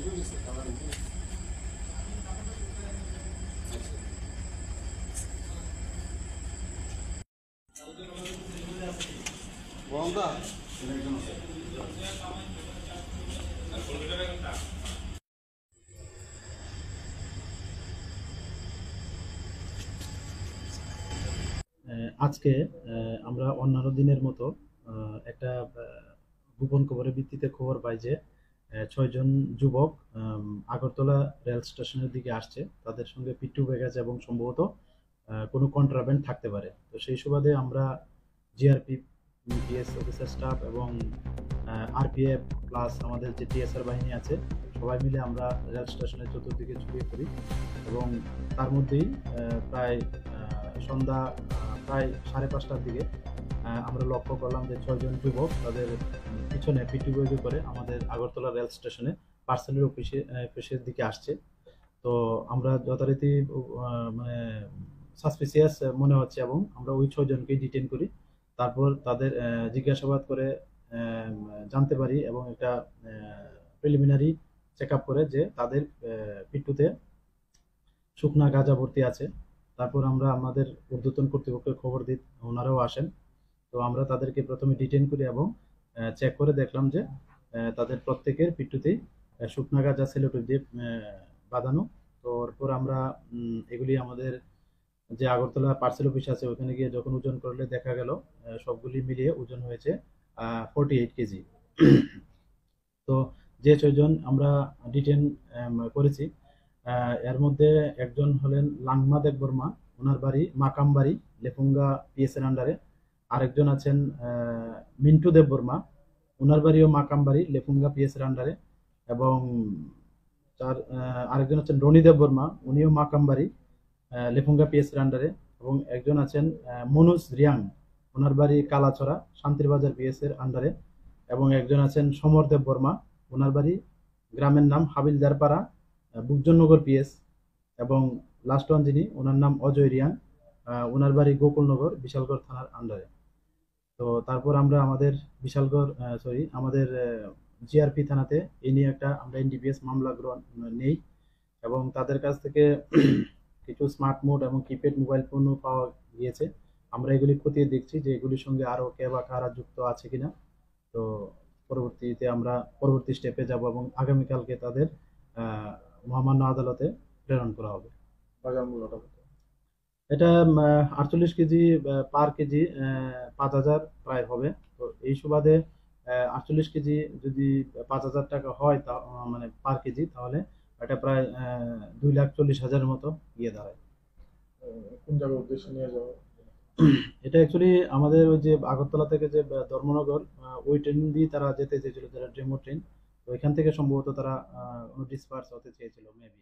আজকে আমরা অন্যান্য দিনের মতো একটা গোপন খবরের ভিত্তিতে খবর পাই যে 6 জন যুবক আগরতলা রেল স্টেশনের দিকে আসছে। তাদের সঙ্গে পিট্টু ব্যাগেজ এবং সম্ভবত কোনো কন্ট্রাব্যান্ড থাকতে পারে। তো সেই সুবাদে আমরা জিআরপি, পিএস অফিসার স্টাফ এবং আরপিএফ প্লাস আমাদের যে টিএসআর বাহিনী আছে, সবাই মিলে আমরা রেল স্টেশনের চতুর্দিকে ছড়িয়ে পড়ি এবং তার মধ্যেই প্রায় সন্ধ্যা প্রায় 5:30টার দিকে আমরা লক্ষ্য করলাম যে 6 জন যুবক তাদের পিছনে পিটু বইকে করে আমাদের আগরতলা রেল স্টেশনে পার্সেলের অফিসের দিকে আসছে। তো আমরা যথারীতি মানে সাসপিসিয়াস মনে হচ্ছে এবং আমরা ওই 6 জনকে ডিটেইন করি। তারপর তাদের জিজ্ঞাসাবাদ করে জানতে পারি এবং একটা প্রিলিমিনারি চেক আপ করে যে তাদের পিট্টুতে শুকনা গাঁজা ভর্তি আছে। তারপর আমরা আমাদের ঊর্ধ্বতন কর্তৃপক্ষের খবর দিই, ওনারাও আসেন। তো আমরা তাদেরকে প্রথমে ডিটেইন করি এবং চেক করে দেখলাম যে তাদের প্রত্যেকের পিট্টুতেই শুকনা গাঁজা সেলোটেপ দিয়ে বাঁধানো। তো এরপর আমরা এগুলি আমাদের যে আগরতলা পার্সেল অফিস আছে ওখানে গিয়ে যখন ওজন করলে দেখা গেল সবগুলি মিলিয়ে ওজন হয়েছে 48 কেজি। তো যে 6 জন আমরা ডিটেন করেছি এর মধ্যে একজন হলেন লাংমা দেববর্মা, ওনার বাড়ি মাকামবাড়ি, লেফুঙ্গা পিএস এর আন্ডারে। আরেকজন আছেন মিন্টু দেববর্মা, ওনার বাড়িও মাকামবাড়ি, লেফুঙ্গা পিএস এর আন্ডারে। এবং তার আরেকজন আছেন রনি দেববর্মা, উনিও মাকামবাড়ি, লেফুঙ্গা পিএস এর আন্ডারে। এবং একজন আছেন মনোজ রিয়াং, ওনার বাড়ি কালাছড়া, শান্তিরবাজার পিএস এর আন্ডারে। এবং একজন আছেন সমর দেববর্মা, ওনার বাড়ি গ্রামের নাম হাবিলদারপাড়া, বুকজননগর পিএস। এবং লাস্ট ওয়ান যিনি, ওনার নাম অজয় রিয়াং, ওনার বাড়ি গোকুলনগর, বিশালগড় থানার আন্ডারে। তো তারপর আমরা আমাদের বিশালগড় আমাদের জিআরপি থানাতে এই নিয়ে একটা আমরা এনডিপিএস মামলা গ্রহণ নেই এবং তাদের কাছ থেকে কিছু স্মার্ট মোড এবং কিপ্যাড মোবাইল ফোনও পাওয়া গিয়েছে। আমরা এগুলি খতিয়ে দেখছি যে এগুলির সঙ্গে আরও কে বা কারা যুক্ত আছে কিনা। তো পরবর্তীতে আমরা পরবর্তী স্টেপে যাব এবং আগামীকালকে তাদের মহামান্য আদালতে প্রেরণ করা হবে। বাজার মূল্যটা এটা 48 কেজি পার কেজি 5,000 প্রায় হবে। তো এই সুবাদে 48 কেজি যদি 5,000 টাকা হয় তা মানে পার কেজি, তাহলে এটা প্রায় 2,40,000-এর মতো গিয়ে দাঁড়ায়। কোন জায়গার উদ্দেশ্যে নিয়ে যাওয়া এটা অ্যাকচুয়ালি আমাদের ওই যে আগরতলা থেকে যে ধর্মনগর ওই ট্রেন দিয়ে তারা যেতে চেয়েছিল, যারা ডেমো ট্রেন। তো এখান থেকে সম্ভবত তারা ডিসপার্স হতে চেয়েছিল মেবি।